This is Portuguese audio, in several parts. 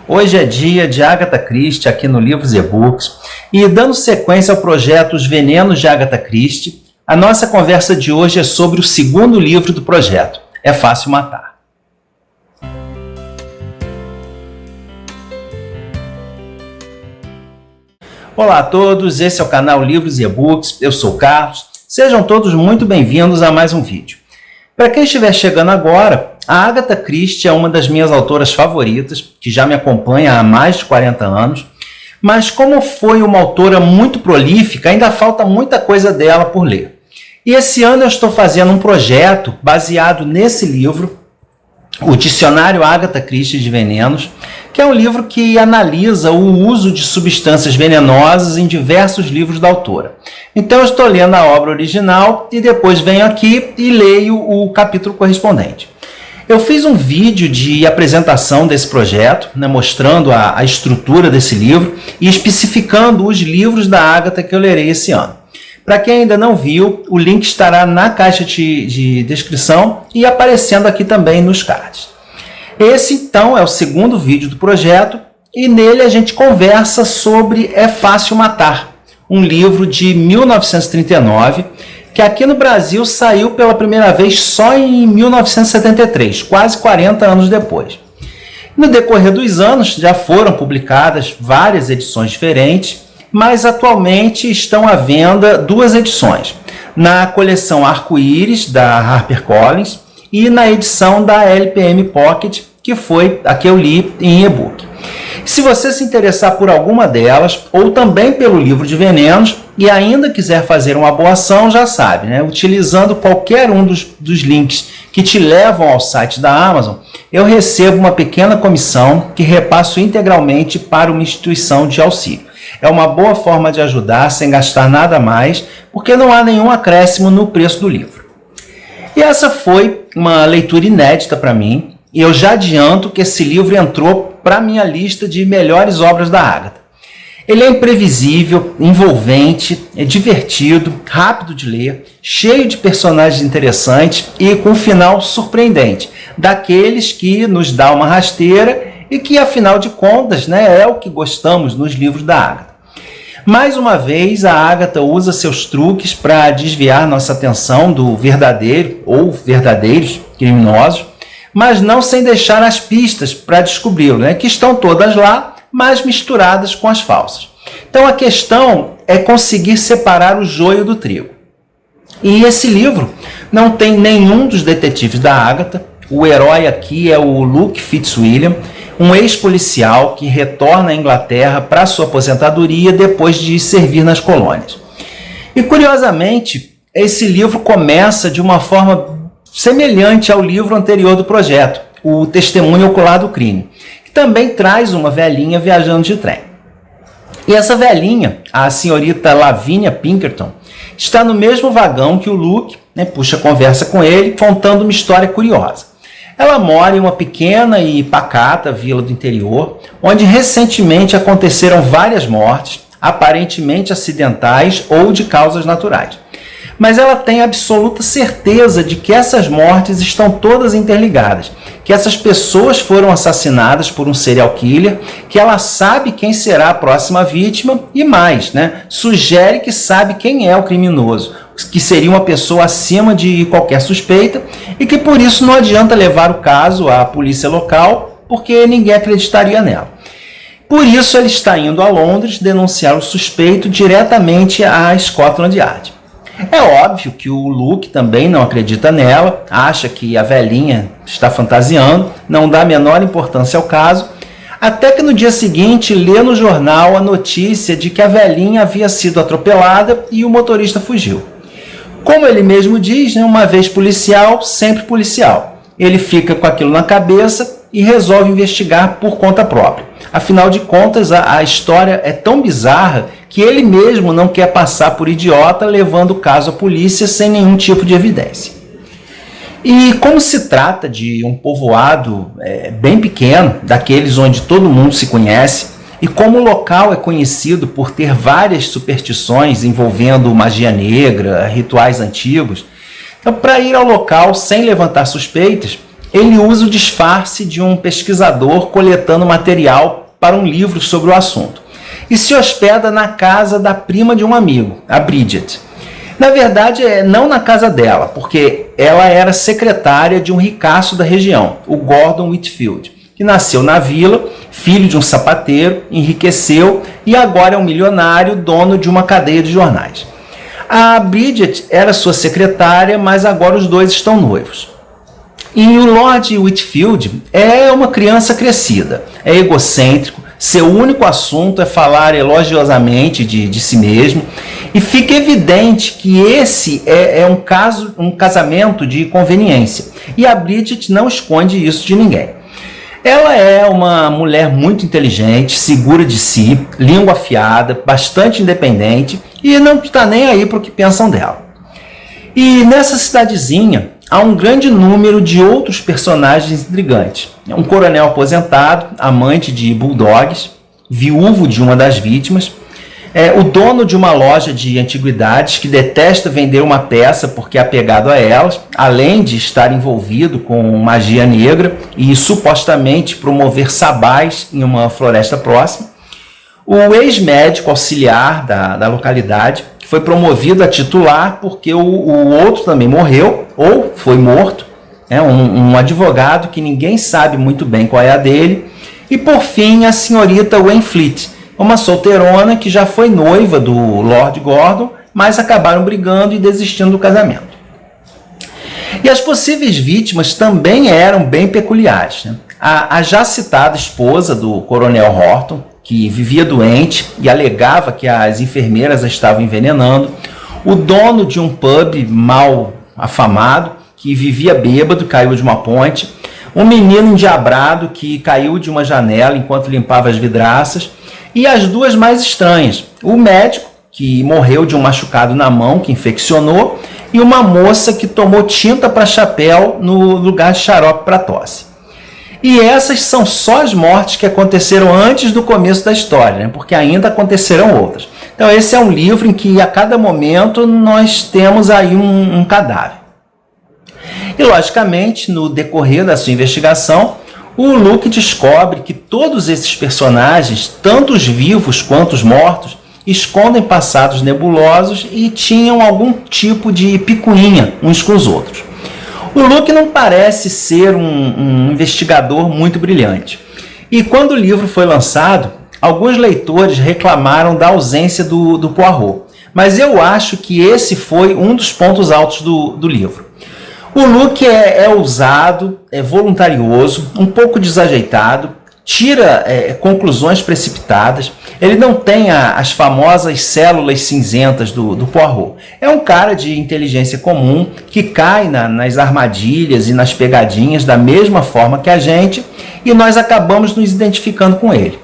Hoje é dia de Agatha Christie aqui no Livros e E-Books e dando sequência ao projeto Os Venenos de Agatha Christie, a nossa conversa de hoje é sobre o segundo livro do projeto, É Fácil Matar. Olá a todos, esse é o canal Livros e E-Books, eu sou o Carlos, sejam todos muito bem-vindos a mais um vídeo. Para quem estiver chegando agora, a Agatha Christie é uma das minhas autoras favoritas, que já me acompanha há mais de 40 anos, mas como foi uma autora muito prolífica, ainda falta muita coisa dela por ler. E esse ano eu estou fazendo um projeto baseado nesse livro, o Dicionário Agatha Christie de Venenos, que é um livro que analisa o uso de substâncias venenosas em diversos livros da autora. Então eu estou lendo a obra original e depois venho aqui e leio o capítulo correspondente. Eu fiz um vídeo de apresentação desse projeto, mostrando a estrutura desse livro e especificando os livros da Agatha que eu lerei esse ano. Para quem ainda não viu, o link estará na caixa de descrição e aparecendo aqui também nos cards. Esse, então, é o segundo vídeo do projeto e nele a gente conversa sobre É Fácil Matar, um livro de 1939, que aqui no Brasil saiu pela primeira vez só em 1973, quase 40 anos depois. No decorrer dos anos já foram publicadas várias edições diferentes, mas atualmente estão à venda duas edições, na coleção Arco-Íris, da HarperCollins, e na edição da LPM Pocket, que foi a que eu li em e-book. Se você se interessar por alguma delas, ou também pelo livro de Venenos, e ainda quiser fazer uma boa ação, já sabe, utilizando qualquer um dos links que te levam ao site da Amazon, eu recebo uma pequena comissão que repasso integralmente para uma instituição de auxílio. É uma boa forma de ajudar sem gastar nada mais, porque não há nenhum acréscimo no preço do livro. E essa foi uma leitura inédita para mim, e eu já adianto que esse livro entrou para a minha lista de melhores obras da Agatha. Ele é imprevisível, envolvente, é divertido, rápido de ler, cheio de personagens interessantes e com um final surpreendente, daqueles que nos dá uma rasteira e que, afinal de contas, é o que gostamos nos livros da Agatha. Mais uma vez, a Agatha usa seus truques para desviar nossa atenção do verdadeiro ou verdadeiros criminosos, mas não sem deixar as pistas para descobri-lo, que estão todas lá, mas misturadas com as falsas. Então a questão é conseguir separar o joio do trigo. E esse livro não tem nenhum dos detetives da Agatha. O herói aqui é o Luke Fitzwilliam, um ex-policial que retorna à Inglaterra para sua aposentadoria depois de servir nas colônias. E curiosamente, esse livro começa de uma forma semelhante ao livro anterior do projeto, O Testemunho Ocular do Crime, que também traz uma velhinha viajando de trem. E essa velhinha, a senhorita Lavínia Pinkerton, está no mesmo vagão que o Luke, puxa conversa com ele, contando uma história curiosa. Ela mora em uma pequena e pacata vila do interior, onde recentemente aconteceram várias mortes, aparentemente acidentais ou de causas naturais. Mas ela tem absoluta certeza de que essas mortes estão todas interligadas, que essas pessoas foram assassinadas por um serial killer, que ela sabe quem será a próxima vítima e mais, sugere que sabe quem é o criminoso, que seria uma pessoa acima de qualquer suspeita e que por isso não adianta levar o caso à polícia local, porque ninguém acreditaria nela. Por isso ela está indo a Londres denunciar o suspeito diretamente à Scotland Yard. É óbvio que o Luke também não acredita nela, acha que a velhinha está fantasiando, não dá a menor importância ao caso, até que no dia seguinte lê no jornal a notícia de que a velhinha havia sido atropelada e o motorista fugiu. Como ele mesmo diz, uma vez policial, sempre policial. Ele fica com aquilo na cabeça e resolve investigar por conta própria. Afinal de contas, a história é tão bizarra que ele mesmo não quer passar por idiota levando o caso à polícia sem nenhum tipo de evidência. E como se trata de um povoado bem pequeno, daqueles onde todo mundo se conhece, e como o local é conhecido por ter várias superstições envolvendo magia negra, rituais antigos, então, para ir ao local sem levantar suspeitas, ele usa o disfarce de um pesquisador coletando material para um livro sobre o assunto e se hospeda na casa da prima de um amigo, a Bridget. Na verdade, não na casa dela, porque ela era secretária de um ricaço da região, o Gordon Whitfield, que nasceu na vila, filho de um sapateiro, enriqueceu e agora é um milionário, dono de uma cadeia de jornais. A Bridget era sua secretária, mas agora os dois estão noivos. E o Lord Whitfield é uma criança crescida, é egocêntrico, seu único assunto é falar elogiosamente de si mesmo, e fica evidente que esse é um casamento de conveniência, e a Bridget não esconde isso de ninguém. Ela é uma mulher muito inteligente, segura de si, língua afiada, bastante independente e não está nem aí para o que pensam dela. E nessa cidadezinha há um grande número de outros personagens intrigantes. Um coronel aposentado, amante de bulldogs, viúvo de uma das vítimas, o dono de uma loja de antiguidades que detesta vender uma peça porque é apegado a elas, além de estar envolvido com magia negra e supostamente promover sabás em uma floresta próxima. O ex-médico auxiliar da localidade, que foi promovido a titular porque o outro também morreu ou foi morto, um advogado que ninguém sabe muito bem qual é a dele. E por fim a senhorita Wainfleet, uma solteirona que já foi noiva do Lord Gordon, mas acabaram brigando e desistindo do casamento. E as possíveis vítimas também eram bem peculiares. A já citada esposa do coronel Horton, que vivia doente e alegava que as enfermeiras a estavam envenenando, o dono de um pub mal afamado, que vivia bêbado, caiu de uma ponte, um menino endiabrado que caiu de uma janela enquanto limpava as vidraças, e as duas mais estranhas, o médico, que morreu de um machucado na mão, que infeccionou, e uma moça que tomou tinta para chapéu no lugar de xarope para tosse. E essas são só as mortes que aconteceram antes do começo da história, porque ainda acontecerão outras. Então esse é um livro em que a cada momento nós temos aí um cadáver. E logicamente, no decorrer da sua investigação, o Luke descobre que todos esses personagens, tanto os vivos quanto os mortos, escondem passados nebulosos e tinham algum tipo de picuinha uns com os outros. O Luke não parece ser um investigador muito brilhante. E quando o livro foi lançado, alguns leitores reclamaram da ausência do Poirot. Mas eu acho que esse foi um dos pontos altos do livro. O Luke é ousado, é voluntarioso, um pouco desajeitado, tira conclusões precipitadas, ele não tem as famosas células cinzentas do Poirot. É um cara de inteligência comum que cai nas armadilhas e nas pegadinhas da mesma forma que a gente e nós acabamos nos identificando com ele.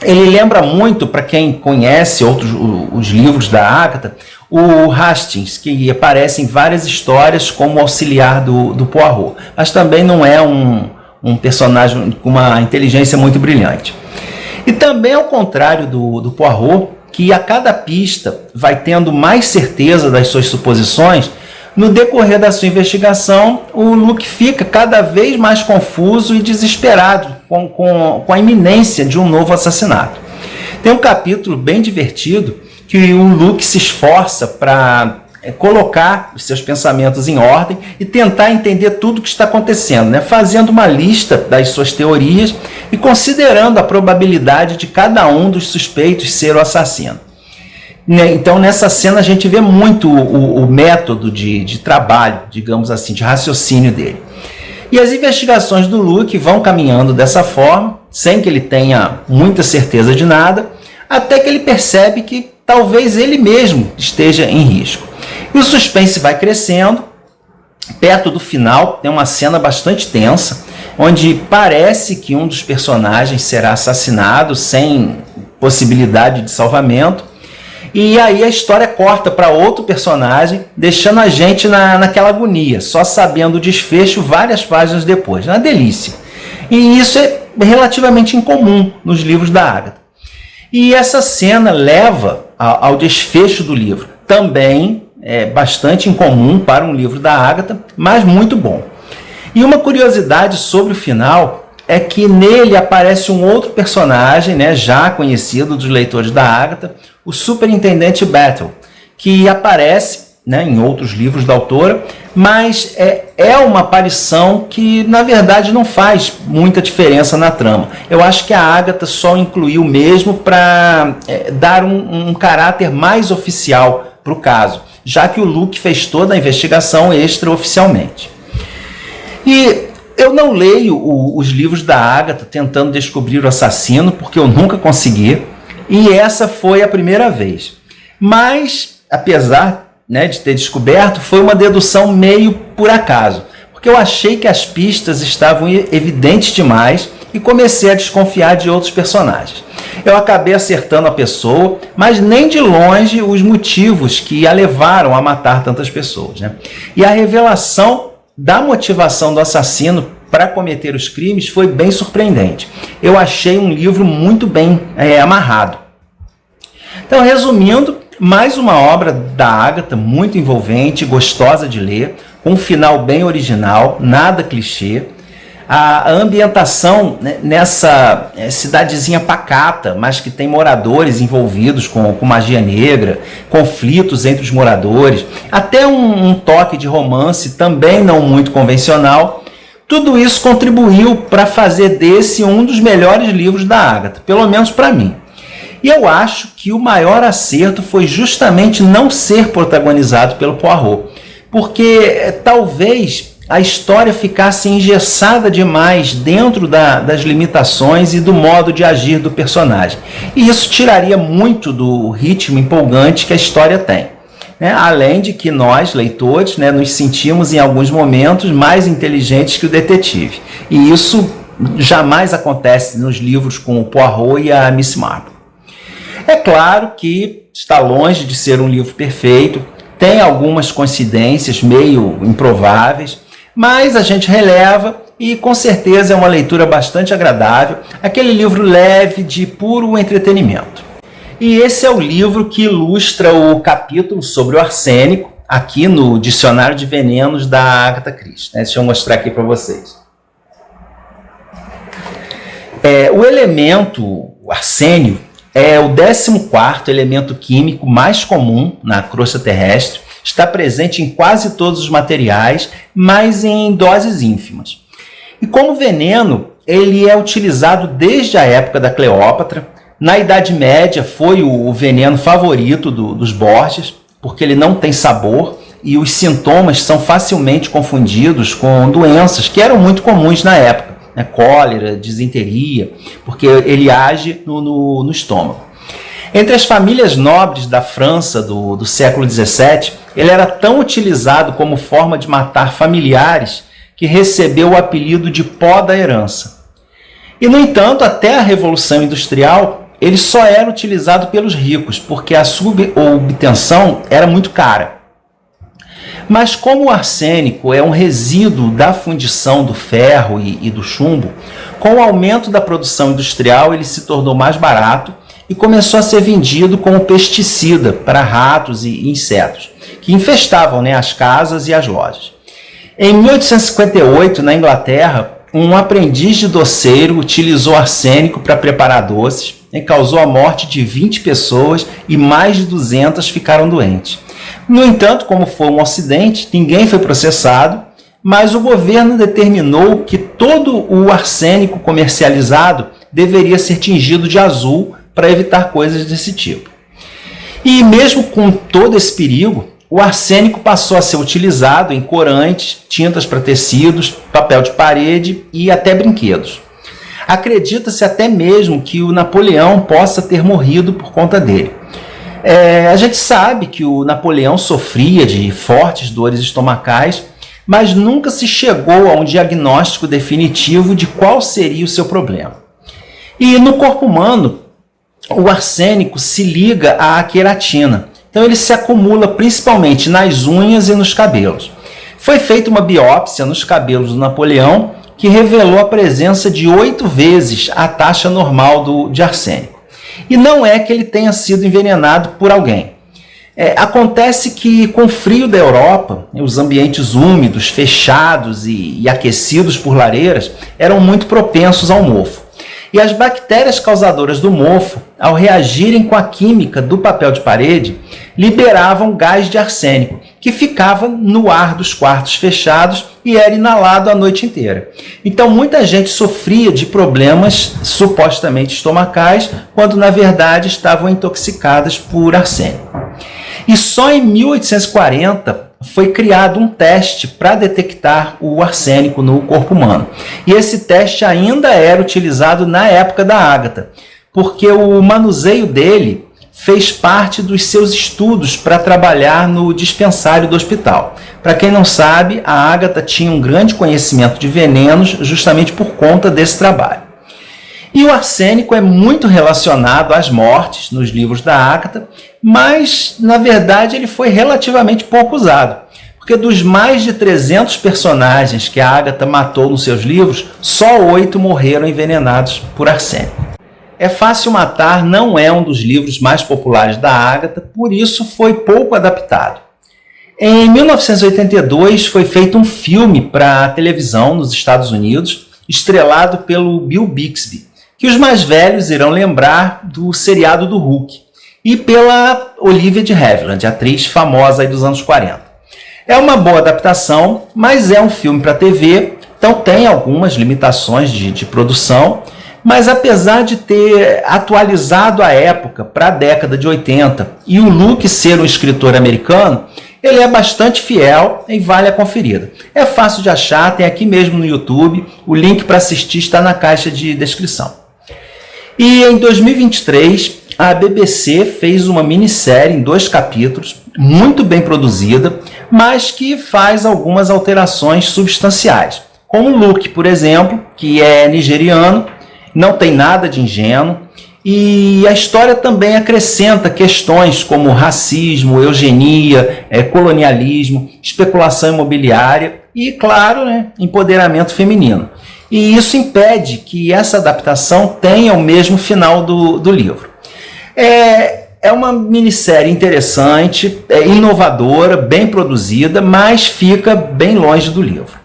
Ele lembra muito, para quem conhece os livros da Agatha, o Hastings, que aparece em várias histórias como auxiliar do Poirot, mas também não é um personagem com uma inteligência muito brilhante. E também ao contrário do Poirot, que a cada pista vai tendo mais certeza das suas suposições, no decorrer da sua investigação, o Luke fica cada vez mais confuso e desesperado com a iminência de um novo assassinato. Tem um capítulo bem divertido que o Luke se esforça para colocar os seus pensamentos em ordem e tentar entender tudo o que está acontecendo, fazendo uma lista das suas teorias e considerando a probabilidade de cada um dos suspeitos ser o assassino. Então nessa cena a gente vê muito o método de trabalho, digamos assim, de raciocínio dele. E as investigações do Luke vão caminhando dessa forma, sem que ele tenha muita certeza de nada, até que ele percebe que talvez ele mesmo esteja em risco. E o suspense vai crescendo. Perto do final tem uma cena bastante tensa, onde parece que um dos personagens será assassinado sem possibilidade de salvamento. E aí a história corta para outro personagem, deixando a gente naquela agonia, só sabendo o desfecho várias páginas depois. Uma delícia. E isso é relativamente incomum nos livros da Agatha. E essa cena leva ao desfecho do livro. Também é bastante incomum para um livro da Agatha, mas muito bom. E uma curiosidade sobre o final é que nele aparece um outro personagem, né, já conhecido dos leitores da Agatha, o Superintendente Battle, que aparece, né, em outros livros da autora, mas é uma aparição que, na verdade, não faz muita diferença na trama. Eu acho que a Agatha só incluiu mesmo para dar um caráter mais oficial para o caso, já que o Luke fez toda a investigação extraoficialmente. E eu não leio os livros da Agatha tentando descobrir o assassino, porque eu nunca consegui, e essa foi a primeira vez. Mas, apesar, né, de ter descoberto, foi uma dedução meio por acaso, porque eu achei que as pistas estavam evidentes demais e comecei a desconfiar de outros personagens. Eu acabei acertando a pessoa, mas nem de longe os motivos que a levaram a matar tantas pessoas, né? E a revelação da motivação do assassino para cometer os crimes foi bem surpreendente. Eu achei um livro muito bem amarrado. Então, resumindo, mais uma obra da Agatha muito envolvente, gostosa de ler, com um final bem original, nada clichê. A ambientação, né, nessa cidadezinha pacata, mas que tem moradores envolvidos com magia negra, conflitos entre os moradores, até um toque de romance também não muito convencional. Tudo isso contribuiu para fazer desse um dos melhores livros da Agatha, pelo menos para mim. E eu acho que o maior acerto foi justamente não ser protagonizado pelo Poirot, porque talvez a história ficasse engessada demais dentro das limitações e do modo de agir do personagem. E isso tiraria muito do ritmo empolgante que a história tem. Né? Além de que nós, leitores, né, nos sentimos em alguns momentos mais inteligentes que o detetive. E isso jamais acontece nos livros com o Poirot e a Miss Marple. É claro que está longe de ser um livro perfeito, tem algumas coincidências meio improváveis, mas a gente releva e com certeza é uma leitura bastante agradável, aquele livro leve de puro entretenimento. E esse é o livro que ilustra o capítulo sobre o arsênico, aqui no Dicionário de Venenos da Agatha Christie. Deixa eu mostrar aqui para vocês. O elemento, o arsênio, é o 14º elemento químico mais comum na crosta terrestre, está presente em quase todos os materiais, mas em doses ínfimas. E como veneno, ele é utilizado desde a época da Cleópatra. Na Idade Média foi o veneno favorito dos Borgias, porque ele não tem sabor e os sintomas são facilmente confundidos com doenças que eram muito comuns na época, né? Cólera, disenteria, porque ele age no estômago. Entre as famílias nobres da França do século XVII, ele era tão utilizado como forma de matar familiares que recebeu o apelido de pó da herança. E, no entanto, até a Revolução Industrial, ele só era utilizado pelos ricos, porque a sua obtenção era muito cara. Mas como o arsênico é um resíduo da fundição do ferro e do chumbo, com o aumento da produção industrial ele se tornou mais barato e começou a ser vendido como pesticida para ratos e insetos, que infestavam, né, as casas e as lojas. Em 1858, na Inglaterra, um aprendiz de doceiro utilizou arsênico para preparar doces e causou a morte de 20 pessoas e mais de 200 ficaram doentes. No entanto, como foi um acidente, ninguém foi processado, mas o governo determinou que todo o arsênico comercializado deveria ser tingido de azul para evitar coisas desse tipo. E mesmo com todo esse perigo, o arsênico passou a ser utilizado em corantes, tintas para tecidos, papel de parede e até brinquedos. Acredita-se até mesmo que o Napoleão possa ter morrido por conta dele. A gente sabe que o Napoleão sofria de fortes dores estomacais, mas nunca se chegou a um diagnóstico definitivo de qual seria o seu problema. E no corpo humano, o arsênico se liga à queratina, então ele se acumula principalmente nas unhas e nos cabelos. Foi feita uma biópsia nos cabelos do Napoleão que revelou a presença de 8 vezes a taxa normal de arsênico. E não é que ele tenha sido envenenado por alguém. Acontece que com o frio da Europa, os ambientes úmidos, fechados e aquecidos por lareiras eram muito propensos ao mofo. E as bactérias causadoras do mofo, ao reagirem com a química do papel de parede, liberavam gás de arsênico, que ficava no ar dos quartos fechados e era inalado a noite inteira. Então muita gente sofria de problemas supostamente estomacais, quando na verdade estavam intoxicadas por arsênico. E só em 1840 foi criado um teste para detectar o arsênico no corpo humano. E esse teste ainda era utilizado na época da Agatha, porque o manuseio dele fez parte dos seus estudos para trabalhar no dispensário do hospital. Para quem não sabe, a Agatha tinha um grande conhecimento de venenos justamente por conta desse trabalho. E o arsênico é muito relacionado às mortes nos livros da Agatha, mas, na verdade, ele foi relativamente pouco usado, porque dos mais de 300 personagens que a Agatha matou nos seus livros, só 8 morreram envenenados por arsênico. É Fácil Matar não é um dos livros mais populares da Agatha, por isso foi pouco adaptado. Em 1982 foi feito um filme para a televisão nos Estados Unidos, estrelado pelo Bill Bixby, que os mais velhos irão lembrar do seriado do Hulk, e pela Olivia de Havilland, atriz famosa aí dos anos 40. É uma boa adaptação, mas é um filme para TV, então tem algumas limitações de produção, mas apesar de ter atualizado a época para a década de 80 e o Luke ser um escritor americano, ele é bastante fiel e vale a conferida. É fácil de achar, tem aqui mesmo no YouTube, o link para assistir está na caixa de descrição. E em 2023, a BBC fez uma minissérie em 2 capítulos, muito bem produzida, mas que faz algumas alterações substanciais. Como o Luke, por exemplo, que é nigeriano, não tem nada de ingênuo, e a história também acrescenta questões como racismo, eugenia, colonialismo, especulação imobiliária e, claro, empoderamento feminino. E isso impede que essa adaptação tenha o mesmo final do livro. É uma minissérie interessante, inovadora, bem produzida, mas fica bem longe do livro.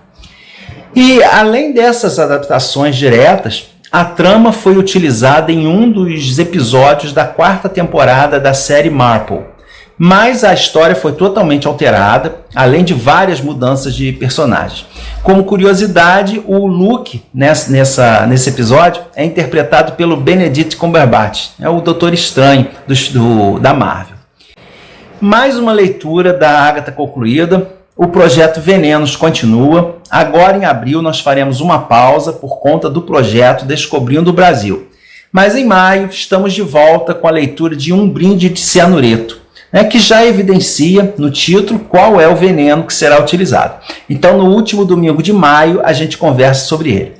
E além dessas adaptações diretas, a trama foi utilizada em um dos episódios da 4ª temporada da série Marple, mas a história foi totalmente alterada, além de várias mudanças de personagens. Como curiosidade, o Luke, nesse episódio, é interpretado pelo Benedict Cumberbatch, o Doutor Estranho da Marvel. Mais uma leitura da Agatha concluída. O projeto Venenos continua. Agora, em abril, nós faremos uma pausa por conta do projeto Descobrindo o Brasil. Mas em maio, estamos de volta com a leitura de Um Brinde de Cianureto, que já evidencia no título qual é o veneno que será utilizado. Então, no último domingo de maio, a gente conversa sobre ele.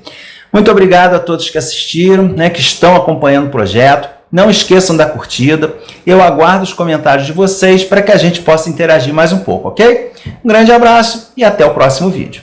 Muito obrigado a todos que assistiram, que estão acompanhando o projeto. Não esqueçam da curtida. Eu aguardo os comentários de vocês para que a gente possa interagir mais um pouco, ok? Um grande abraço e até o próximo vídeo.